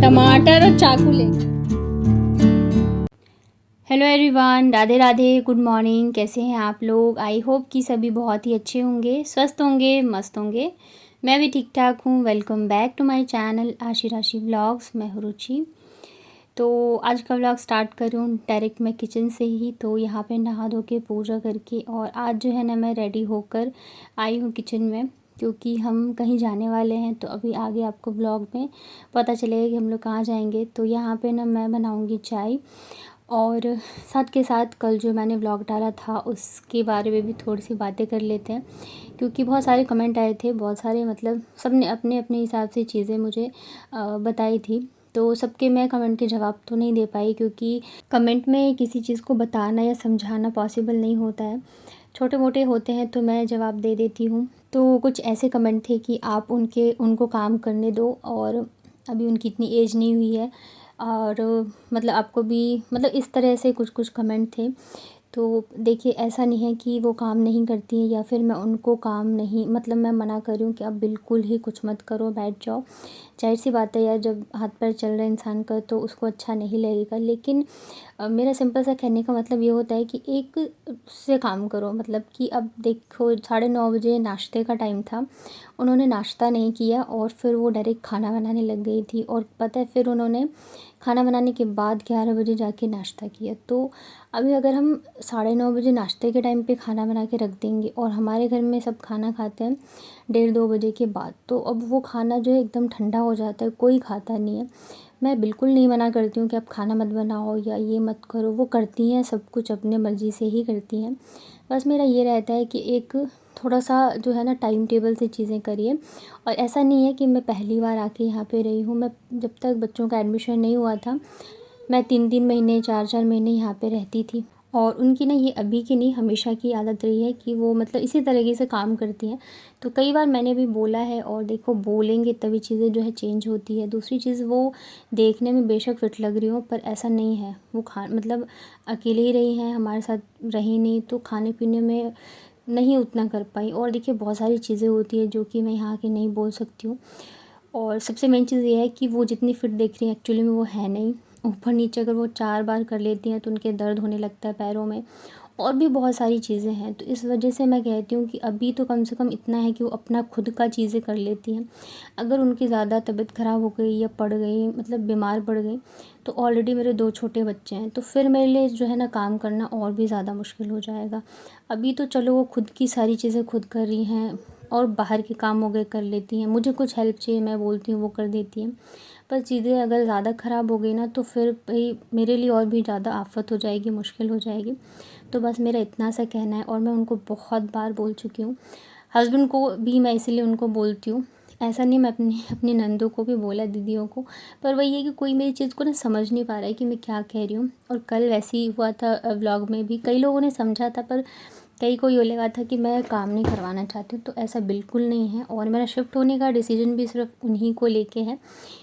टमाटर और चाकू ले। Hello everyone, Radhe Radhe, good morning. कैसे हैं आप लोग? आई होप कि सभी बहुत ही अच्छे होंगे, स्वस्थ होंगे, मस्त होंगे। मैं भी ठीक ठाक हूँ। Welcome back to my channel Aashi Rashi vlogs. मैं हूँ रुचि। तो आज का व्लॉग स्टार्ट करूँ डायरेक्ट मैं किचन से ही। तो यहाँ पे नहा धो के पूजा करके और आज जो है ना मैं रेडी होकर आई हूँ किचन में, क्योंकि हम कहीं जाने वाले हैं। तो अभी आगे आपको व्लॉग में पता चलेगा कि हम लोग कहाँ जाएंगे। तो यहाँ पे ना मैं बनाऊँगी चाय, और साथ के साथ कल जो मैंने व्लॉग डाला था उसके बारे में भी थोड़ी सी बातें कर लेते हैं, क्योंकि बहुत सारे कमेंट आए थे, बहुत सारे मतलब सब ने अपने अपने हिसाब से चीज़ें मुझे बताई थी। तो सबके मैं कमेंट के जवाब तो नहीं दे पाई, क्योंकि कमेंट में किसी चीज़ को बताना या समझाना पॉसिबल नहीं होता है। छोटे मोटे होते हैं तो मैं जवाब दे देती हूँ। तो कुछ ऐसे कमेंट थे कि आप उनको काम करने दो, और अभी उनकी इतनी एज नहीं हुई है, और मतलब आपको भी मतलब इस तरह से कुछ कुछ कमेंट थे। तो देखिए, ऐसा नहीं है कि वो काम नहीं करती हैं या फिर मैं उनको काम नहीं मतलब मैं मना कर रही हूँ कि आप बिल्कुल ही कुछ मत करो, बैठ जाओ। ज़ाहिर सी बात है यार, जब हाथ पैर चल रहा है इंसान का तो उसको अच्छा नहीं लगेगा। लेकिन मेरा सिंपल सा कहने का मतलब ये होता है कि एक से काम करो। मतलब कि अब देखो, 9:30 बजे नाश्ते का टाइम था, उन्होंने नाश्ता नहीं किया और फिर वो डायरेक्ट खाना बनाने लग गई थी। और पता है, फिर उन्होंने खाना बनाने के बाद 11 बजे जाके नाश्ता किया। तो अभी अगर हम 9:30 बजे नाश्ते के टाइम पे खाना बना के रख देंगे, और हमारे घर में सब खाना खाते हैं 1:30-2 बजे के बाद, तो अब वो खाना जो है एकदम ठंडा हो जाता है, कोई खाता नहीं है। मैं बिल्कुल नहीं मना करती हूँ कि आप खाना मत बनाओ या ये मत करो, वो करती हैं सब कुछ अपने मर्ज़ी से ही करती हैं। बस मेरा ये रहता है कि एक थोड़ा सा जो है ना टाइम टेबल से चीज़ें करिए। और ऐसा नहीं है कि मैं पहली बार आके यहाँ पे रही हूँ। मैं जब तक बच्चों का एडमिशन नहीं हुआ था, मैं 3-3 महीने 4-4 महीने यहाँ पे रहती थी। और उनकी ना ये अभी की नहीं, हमेशा की आदत रही है कि वो मतलब इसी तरीके से काम करती हैं। तो कई बार मैंने भी बोला है, और देखो बोलेंगे तभी चीज़ें जो है चेंज होती है। दूसरी चीज़, वो देखने में बेशक फिट लग रही हो, पर ऐसा नहीं है। वो मतलब अकेले ही रही हैं, हमारे साथ रही नहीं, तो खाने पीने में नहीं उतना कर पाई। और देखिए, बहुत सारी चीज़ें होती है जो कि मैं यहाँ की नहीं बोल सकती हूँ। और सबसे मेन चीज़ ये है कि वो जितनी फिट दिख रही हैं एक्चुअली में वो है नहीं। ऊपर नीचे अगर वो 4 बार कर लेती हैं तो उनके दर्द होने लगता है पैरों में, और भी बहुत सारी चीज़ें हैं। तो इस वजह से मैं कहती हूँ कि अभी तो कम से कम इतना है कि वो अपना खुद का चीज़ें कर लेती हैं। अगर उनकी ज़्यादा तबीयत ख़राब हो गई या पड़ गई, मतलब बीमार पड़ गई, तो ऑलरेडी मेरे 2 छोटे बच्चे हैं, तो फिर मेरे लिए जो है ना काम करना और भी ज़्यादा मुश्किल हो जाएगा। अभी तो चलो वो खुद की सारी चीज़ें खुद कर रही हैं, और बाहर के काम हो गए कर लेती हैं। मुझे कुछ हेल्प चाहिए, मैं बोलती हूँ, वो कर देती हैं। पर चीज़ें अगर ज़्यादा ख़राब हो गई ना, तो फिर भाई मेरे लिए और भी ज़्यादा आफ़त हो जाएगी, मुश्किल हो जाएगी। तो बस मेरा इतना सा कहना है, और मैं उनको बहुत बार बोल चुकी हूँ। हस्बैंड को भी मैं इसीलिए उनको बोलती हूँ। ऐसा नहीं, मैं अपनी अपनी नंदों को भी बोला, दीदियों को। पर वही है कि कोई मेरी चीज़ को ना समझ नहीं पा रहा है कि मैं क्या कह रही हूँ। और कल वैसे ही हुआ था, व्लॉग में भी कई लोगों ने समझा था, पर कई को ये लगा था कि मैं काम नहीं करवाना चाहती हूँ। तो ऐसा बिल्कुल नहीं है। और मेरा शिफ्ट होने का डिसीजन भी सिर्फ उन्हीं को लेके है,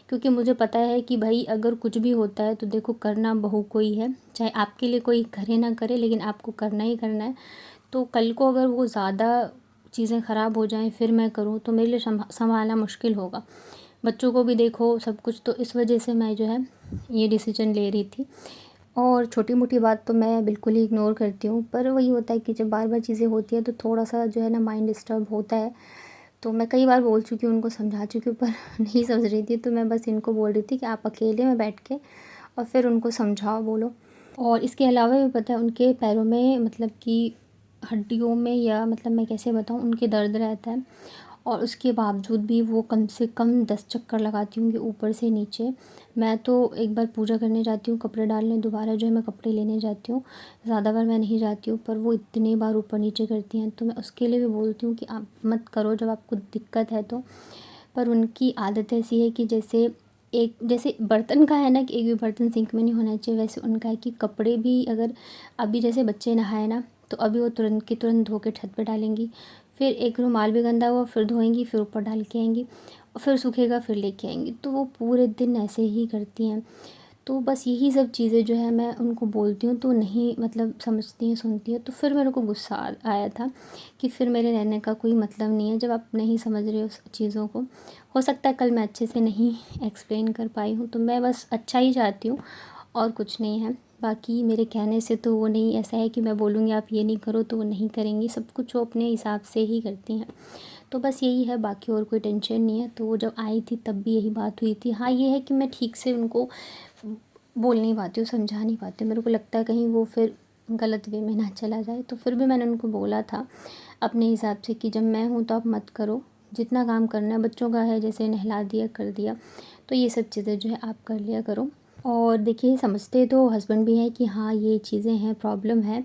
क्योंकि मुझे पता है कि भाई अगर कुछ भी होता है तो देखो, करना बहू को ही है। चाहे आपके लिए कोई करे ना करे, लेकिन आपको करना ही करना है। तो कल को अगर वो ज़्यादा चीज़ें ख़राब हो जाएं फिर मैं करूँ, तो मेरे लिए संभालना मुश्किल होगा। बच्चों को भी देखो, सब कुछ। तो इस वजह से मैं जो है ये डिसीजन ले रही थी। और छोटी मोटी बात तो मैं बिल्कुल ही इग्नोर करती हूँ, पर वही होता है कि जब बार बार चीज़ें होती हैं तो थोड़ा सा जो है ना माइंड डिस्टर्ब होता है। तो मैं कई बार बोल चुकी हूँ, उनको समझा चुकी हूँ, पर नहीं समझ रही थी। तो मैं बस इनको बोल रही थी कि आप अकेले में बैठ के और फिर उनको समझाओ, बोलो। और इसके अलावा भी पता है, उनके पैरों में मतलब कि हड्डियों में, या मतलब मैं कैसे बताऊँ, उनके दर्द रहता है। और उसके बावजूद भी वो कम से कम 10 चक्कर लगाती होंगी ऊपर से नीचे। मैं तो एक बार पूजा करने जाती हूँ कपड़े डालने, दोबारा जो है मैं कपड़े लेने जाती हूँ। ज़्यादा बार मैं नहीं जाती हूँ, पर वो इतने बार ऊपर नीचे करती हैं। तो मैं उसके लिए भी बोलती हूँ कि आप मत करो जब आपको दिक्कत है तो। पर उनकी आदत ऐसी है कि जैसे बर्तन का है ना कि एक भी बर्तन सिंक में नहीं होना चाहिए, वैसे उनका है कि कपड़े भी अगर अभी जैसे बच्चे नहाए ना, तो अभी वो तुरंत के तुरंत धो के छत पे डालेंगी। फिर एक रुमाल भी गंदा हुआ फिर धोएंगी, फिर ऊपर डाल के आएंगी, और फिर सूखेगा फिर लेके आएंगी। तो वो पूरे दिन ऐसे ही करती हैं। तो बस यही सब चीज़ें जो है मैं उनको बोलती हूँ तो नहीं मतलब समझती हैं, सुनती हैं। तो फिर मेरे को गुस्सा आया था कि फिर मेरे रहने का कोई मतलब नहीं है जब आप नहीं समझ रहे हो चीज़ों को। हो सकता है कल मैं अच्छे से नहीं एक्सप्लेन कर पाई हूँ, तो मैं बस अच्छा ही चाहती हूँ और कुछ नहीं है। बाकी मेरे कहने से तो वो नहीं ऐसा है कि मैं बोलूँगी आप ये नहीं करो तो वो नहीं करेंगी, सब कुछ वो अपने हिसाब से ही करती हैं। तो बस यही है, बाकी और कोई टेंशन नहीं है। तो वो जब आई थी तब भी यही बात हुई थी। हाँ, ये है कि मैं ठीक से उनको बोल नहीं पाती हूँ, समझा नहीं पाती हूँ। मेरे को लगता है कहीं वो फिर गलत वे में ना चला जाए, तो फिर भी मैंने उनको बोला था अपने हिसाब से कि जब मैं हूँ तो आप मत करो, जितना काम करना है बच्चों का है, जैसे नहला दिया कर दिया, तो ये सब चीज़ें जो है आप कर लिया करो। और देखिए समझते तो हस्बैंड भी हैं कि हाँ ये चीज़ें हैं, प्रॉब्लम है,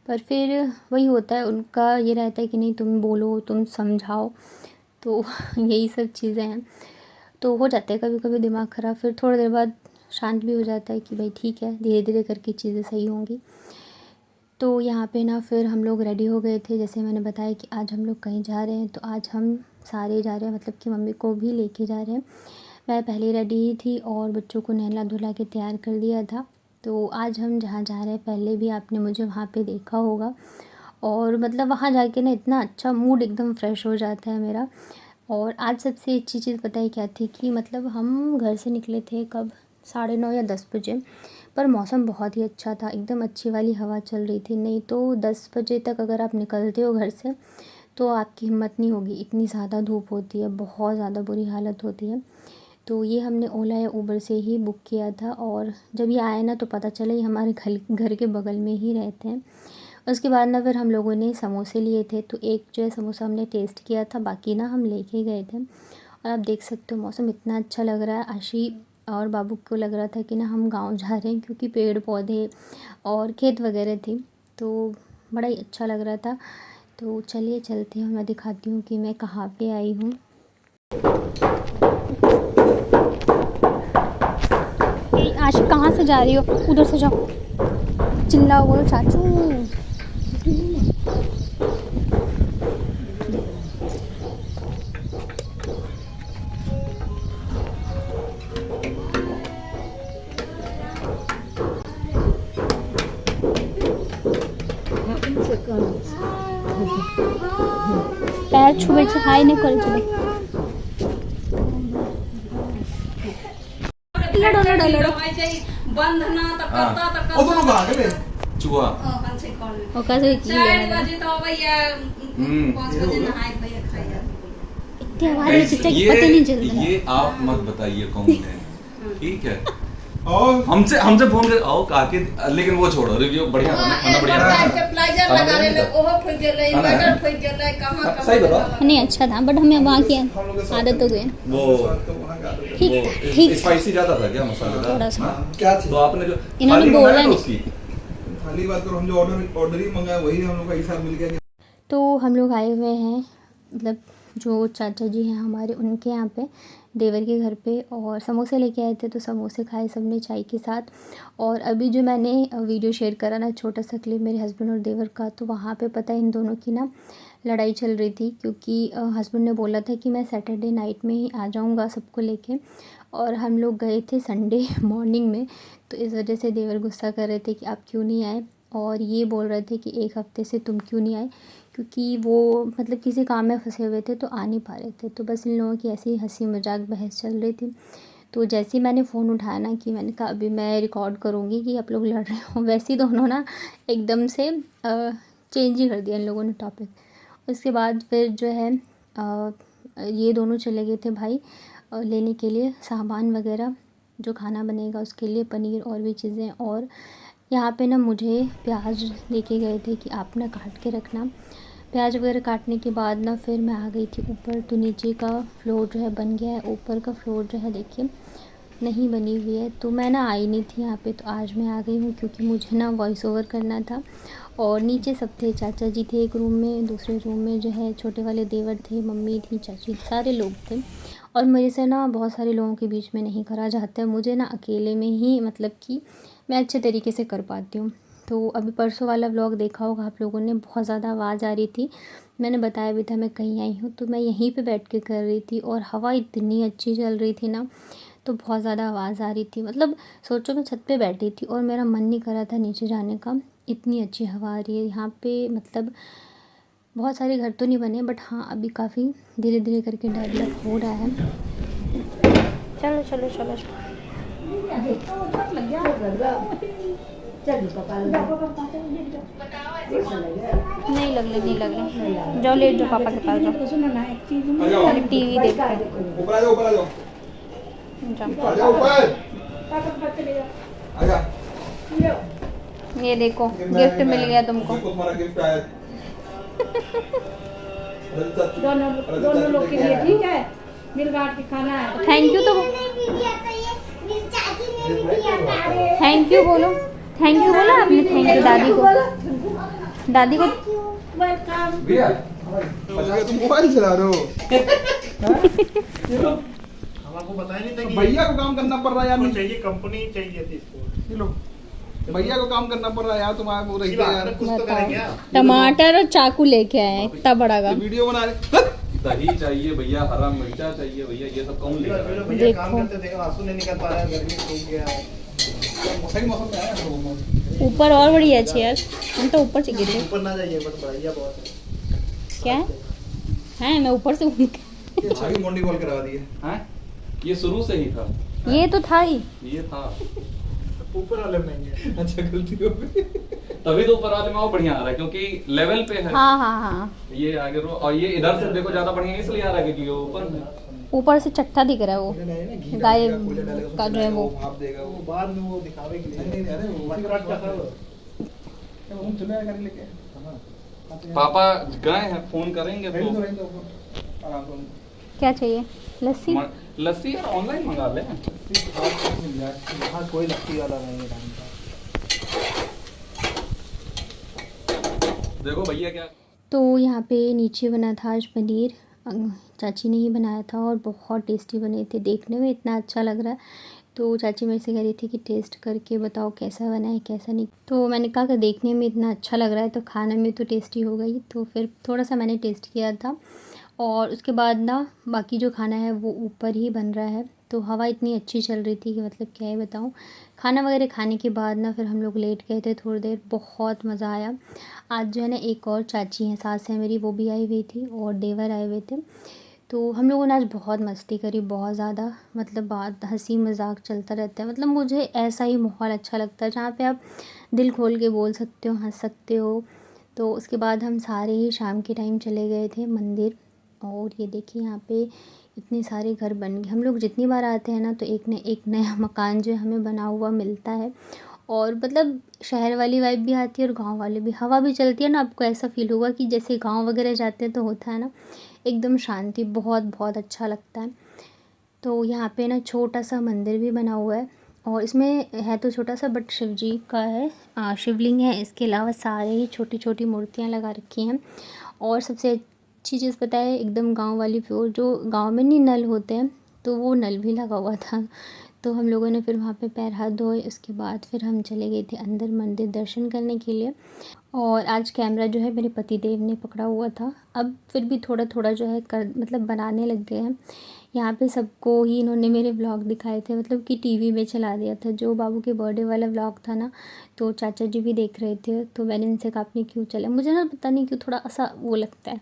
पर फिर वही होता है, उनका ये रहता है कि नहीं तुम बोलो, तुम समझाओ। तो यही सब चीज़ें हैं, तो हो जाता है कभी कभी दिमाग ख़राब। फिर थोड़ी देर बाद शांत भी हो जाता है कि भाई ठीक है, धीरे धीरे करके चीज़ें सही होंगी। तो यहाँ पे ना फिर हम लोग रेडी हो गए थे, जैसे मैंने बताया कि आज हम लोग कहीं जा रहे हैं, तो आज हम सारे जा रहे हैं, मतलब कि मम्मी को भी लेके जा रहे हैं। मैं पहले रेडी ही थी और बच्चों को नहला धुला के तैयार कर दिया था। तो आज हम जहाँ जा रहे हैं, पहले भी आपने मुझे वहाँ पे देखा होगा, और मतलब वहाँ जाके ना इतना अच्छा मूड एकदम फ्रेश हो जाता है मेरा। और आज सबसे अच्छी चीज़ पता है क्या थी कि मतलब हम घर से निकले थे कब, 9:30 या 10 बजे, पर मौसम बहुत ही अच्छा था, एकदम अच्छी वाली हवा चल रही थी। नहीं तो 10 बजे तक अगर आप निकलते हो घर से तो आपकी हिम्मत नहीं होगी, इतनी ज़्यादा धूप होती है, बहुत ज़्यादा बुरी हालत होती है। तो ये हमने ओला या उबर से ही बुक किया था, और जब ये आए ना तो पता चला ये हमारे घर के बगल में ही रहते हैं। उसके बाद ना फिर हम लोगों ने समोसे लिए थे, तो एक जो है समोसा हमने टेस्ट किया था, बाकी ना हम लेके गए थे। और आप देख सकते हो मौसम इतना अच्छा लग रहा है। आशी और बाबू को लग रहा था कि ना हम गांव जा रहे हैं, क्योंकि पेड़ पौधे और खेत वगैरह थी, तो बड़ा ही अच्छा लग रहा था। तो चलिए चलते हैं, मैं दिखाती हूँ कि मैं कहाँ पे आई हूँ। आशी कहाँ से जा रही हो? उधर से जाओ, चिल्लाओ, बोलो चाचू। पैर छुए हाय नहीं करे चले। लड़ो लड़ो लड़ो बंधना त करता त करता ओ दोनों भाग गए चुआ पंछी कॉल में और कैसे की 4 बजे तो भैया 5 बजे नहाए भैया खाया इतनी हमारे चिट्टा की पता नहीं चल रहा। ये आप मत बताइए कौन है, ठीक है? और हमसे फोन कर आओ काके, लेकिन वो छोड़ो, रिव्यू बढ़िया बना, खाना बढ़िया बना, स्टेबलाइजर लगा रहे लोग, ओहो फूट गेलै, इन्वर्टर फूट गेलै, कहां सही बता। नहीं अच्छा था, बट हमें वहाँ की आदत हो गई। वो ठीक स्पाइसी ज्यादा था क्या, मसालेदार थोड़ा सा क्या तो आपने जो इन्होंने बोला नहीं। खाली बात करो, हम जो ऑर्डर ही मंगाया वही हम लोग का हिसाब मिल गया। तो हम लोग आए हुए हैं, मतलब जो चाचा जी हैं हमारे, उनके यहाँ पे देवर के घर पे, और समोसे लेके आए थे, तो समोसे खाए सबने चाय के साथ। और अभी जो मैंने वीडियो शेयर करा ना, छोटा सा क्लिप मेरे हस्बैंड और देवर का, तो वहाँ पे पता है इन दोनों की ना लड़ाई चल रही थी, क्योंकि हस्बैंड ने बोला था कि मैं सैटरडे नाइट में ही आ जाऊँगा सबको लेके, और हम लोग गए थे संडे मॉर्निंग में। तो इस वजह से देवर गुस्सा कर रहे थे कि आप क्यों नहीं आए, और ये बोल रहे थे कि एक हफ़्ते से तुम क्यों नहीं आए, क्योंकि वो मतलब किसी काम में फंसे हुए थे तो आ नहीं पा रहे थे। तो बस इन लोगों की ऐसी ही हंसी मजाक बहस चल रही थी। तो जैसे ही मैंने फ़ोन उठाया ना, कि मैंने कहा अभी मैं रिकॉर्ड करूँगी कि आप लोग लड़ रहे हो, वैसे ही दोनों ना एकदम से चेंज ही कर दिया इन लोगों ने टॉपिक। उसके बाद फिर जो है ये दोनों चले गए थे भाई लेने के लिए सामान वगैरह, जो खाना बनेगा उसके लिए, पनीर और भी चीज़ें। और यहाँ पे ना मुझे प्याज लेके गए थे कि आप ना काट के रखना। प्याज वगैरह काटने के बाद ना फिर मैं आ गई थी ऊपर। तो नीचे का फ्लोर जो है बन गया है, ऊपर का फ्लोर जो है देखिए नहीं बनी हुई है। तो मैं ना आई नहीं थी यहाँ पे, तो आज मैं आ गई हूँ, क्योंकि मुझे ना वॉइस ओवर करना था। और नीचे सब थे, चाचा जी थे एक रूम में, दूसरे रूम में जो है छोटे वाले देवर थे, मम्मी थी, चाची, सारे लोग थे। और मेरे से ना बहुत सारे लोगों के बीच में नहीं करा जाता है, मुझे ना अकेले में ही मतलब कि मैं अच्छे तरीके से कर पाती हूँ। तो अभी परसों वाला व्लॉग देखा होगा आप लोगों ने, बहुत ज़्यादा आवाज़ आ रही थी, मैंने बताया भी था मैं कहीं आई हूँ, तो मैं यहीं पे बैठ के कर रही थी, और हवा इतनी अच्छी चल रही थी ना, तो बहुत ज़्यादा आवाज़ आ रही थी। मतलब सोचो मैं छत पे बैठी थी और मेरा मन नहीं कर रहा था नीचे जाने का, इतनी अच्छी हवा आ रही है यहाँ पे। मतलब बहुत सारे घर तो नहीं बने बट हाँ अभी काफ़ी धीरे धीरे करके डेवलप हो रहा है। चलो चलो चलो नहीं लग रहे जाओ, लेट जाओ पापा के पास जाओ, टीवी देखते हैं। ऊपर आ जाओ, ऊपर आ जाओ, आ जाओ ऊपर। ये देखो गिफ्ट मिल गया तुमको। तुम्हारा गिफ्ट आया। दोनों लोग के लिए ठीक है, मिल बांट के खाना है। थैंक यू तो थैंक यू बोलो, थैंक यू बोला आपने? थैंक यू दादी को, दादी को। भैया तुम मोबाइल चला रहे हो? हमको बताया नहीं था कि भैया को काम करना पड़ रहा है यार। चाहिए कंपनी चाहिए थी इसको। भैया को काम करना पड़ रहा है यार, तुम्हारे वो रही यार। कुछ तो करेंगे यार। टमाटर और चाकू लेके आए हैं इतना बड़ा का। वीडियो बना रहे। दही चाहिए भैया, हरा मिर्चा चाहिए भैया, ये सब कौन लेगा? भैया काम करते थे, आंसू नहीं निकल पा रहा है, गर्मी सूख गया है। सही मौसम में आया है। ऊपर और बड़ी है चेयर, हम तो ऊपर से गिरे। ऊपर ना जाइए, बस बढ़िया बहुत है। क्या है? मैं ऊपर से ये छवि मोंडी कॉल करा दी है। हैं? ये शुरू से ही था, ये तो था ही। ये था। ऊपर वाले महंगे। अच्छा गलती हो गई। तभी तो ऊपर वाले में वो बढ़िया आ रहा है क्योंकि लेवल पे है। हाँ हाँ हाँ, ये आगे रो, और ये इधर से देखो ज्यादा बढ़िया इसलिए आ रहा है क्योंकि वो ऊपर में। ऊपर से चट्टा दिख रहा है वो गाय का जो है वो। भाप देगा वो वो। बाद में वो दिखावे के लिए। नहीं अरे वो मटका का था वो। हम चले आए गाड़ी लेके। पापा गए हैं, फोन करेंगे रही तो। आराम से। क्या चाहिए? लस्सी? लस्सी यार ऑनलाइन मंगा ले। यहाँ कोई लस्सी वाला नहीं है। देखो भैया क्या। तो यहाँ पे नीचे बना था आज पनीर, चाची ने ही बनाया था और बहुत टेस्टी बने थे। देखने में इतना अच्छा लग रहा है, तो चाची मेरे से कह रही थी कि टेस्ट करके बताओ कैसा बना है कैसा नहीं। तो मैंने कहा कि देखने में इतना अच्छा लग रहा है तो खाने में तो टेस्टी होगा ही। तो फिर थोड़ा सा मैंने टेस्ट किया था और उसके बाद ना बाकी जो खाना है वो ऊपर ही बन रहा है। तो हवा इतनी अच्छी चल रही थी कि मतलब क्या ही बताऊँ। खाना वगैरह खाने के बाद ना फिर हम लोग लेट गए थे थोड़ी देर, बहुत मज़ा आया। आज जो है ना एक और चाची हैं, सास है मेरी, वो भी आई हुई थी और देवर आए हुए थे। तो हम लोगों ने आज बहुत मस्ती करी, बहुत ज़्यादा। मतलब बात हंसी मजाक चलता रहता है। मतलब मुझे ऐसा ही माहौल अच्छा लगता है जहाँ पे आप दिल खोल के बोल सकते हो, हंस सकते हो। तो उसके बाद हम सारे ही शाम के टाइम चले गए थे मंदिर। और ये देखिए यहाँ पे इतने सारे घर बन गए। हम लोग जितनी बार आते हैं ना तो एक नया मकान जो है हमें बना हुआ मिलता है। और मतलब शहर वाली वाइब भी आती है और गांव वाली भी। हवा भी चलती है ना, आपको ऐसा फील होगा कि जैसे गांव वगैरह जाते हैं तो होता है ना एकदम शांति, बहुत बहुत अच्छा लगता है। तो यहाँ पे ना छोटा सा मंदिर भी बना हुआ है और इसमें है तो छोटा सा बट शिव जी का है, शिवलिंग है। इसके अलावा सारे ही छोटी छोटी मूर्तियाँ लगा रखी हैं। और सबसे अच्छी चीज़ पता है, एकदम गांव वाली फ्लोर, जो गांव में नहीं नल होते हैं तो वो नल भी लगा हुआ था। तो हम लोगों ने फिर वहाँ पे पैर हाथ धोए, उसके बाद फिर हम चले गए थे अंदर मंदिर दर्शन करने के लिए। और आज कैमरा जो है मेरे पति देव ने पकड़ा हुआ था। अब फिर भी थोड़ा थोड़ा जो है मतलब बनाने लग गए हैं। यहाँ पे सबको ही इन्होंने मेरे व्लॉग दिखाए थे, मतलब कि टीवी में चला दिया था। जो बाबू के बर्थडे वाला व्लॉग था ना, तो चाचा जी भी देख रहे थे। तो मैंने इनसे कहा आपने क्यों चला, मुझे ना पता नहीं क्यों थोड़ा सा वो लगता है,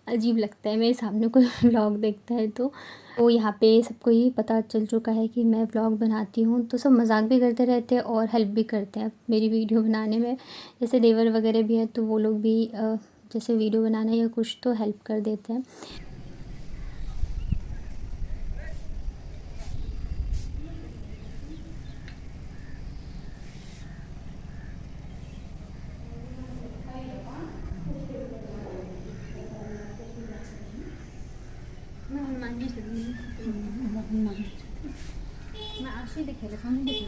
अजीब लगता है मेरे सामने कोई व्लॉग देखता है। तो यहाँ पे सबको ही पता चल चुका है कि मैं व्लॉग बनाती हूँ। तो सब मजाक भी करते रहते हैं और हेल्प भी करते हैं मेरी वीडियो बनाने में। जैसे देवर वगैरह भी है तो वो लोग भी जैसे वीडियो बनाना या कुछ तो हेल्प कर देते हैं। मैं आशी दिखे थे, हम दिखे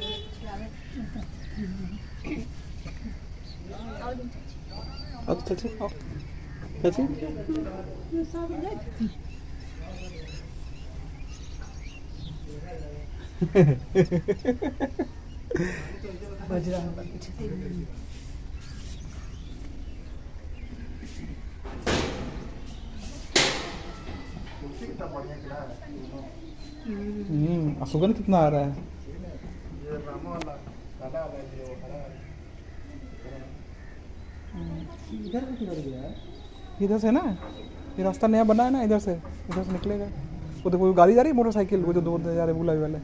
सुगंध कितना आ रहा है। इधर से ना, ये रास्ता नया बना है ना, इधर से निकलेगा। वो देखो गाड़ी जा रही है, मोटरसाइकिल, वो जो दो जा रहे बुलाई वाले,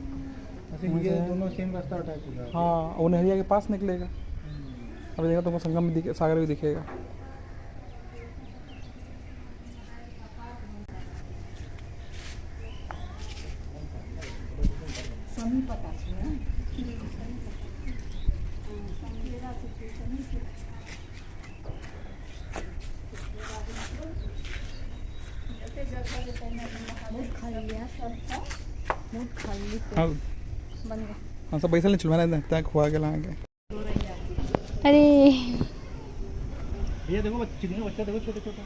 ये दोनों सेम रास्ता उठा है। हाँ, वो नहरिया के पास निकलेगा। अभी देखा तुमको संगम में सागर भी दिखेगा। हाँ सब पैसा नहीं चुलवाना है, खुआ के लाएंगे। अरे ये देखो बच्चा देखो छोटे छोटे।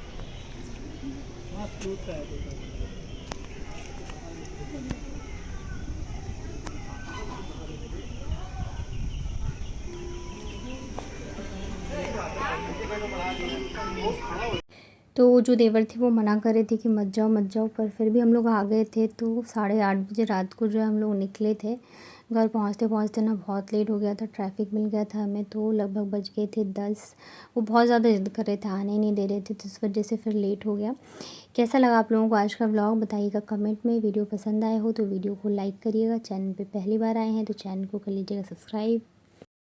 तो जो देवर थे वो मना कर रहे थे कि मत जाओ, पर फिर भी हम लोग आ गए थे। तो 8:30 बजे रात को जो है हम लोग निकले थे। घर पहुँचते ना बहुत लेट हो गया था, ट्रैफिक मिल गया था हमें, तो लगभग बज गए थे 10। वो बहुत ज़्यादा जिद कर रहे थे, आने ही नहीं दे रहे थे, तो इस वजह से फिर लेट हो गया। कैसा लगा आप लोगों को आज का व्लॉग बताइएगा कमेंट में। वीडियो पसंद आए हो तो वीडियो को लाइक करिएगा। चैनल पे पहली बार आए हैं तो चैनल को कर लीजिएगा सब्सक्राइब।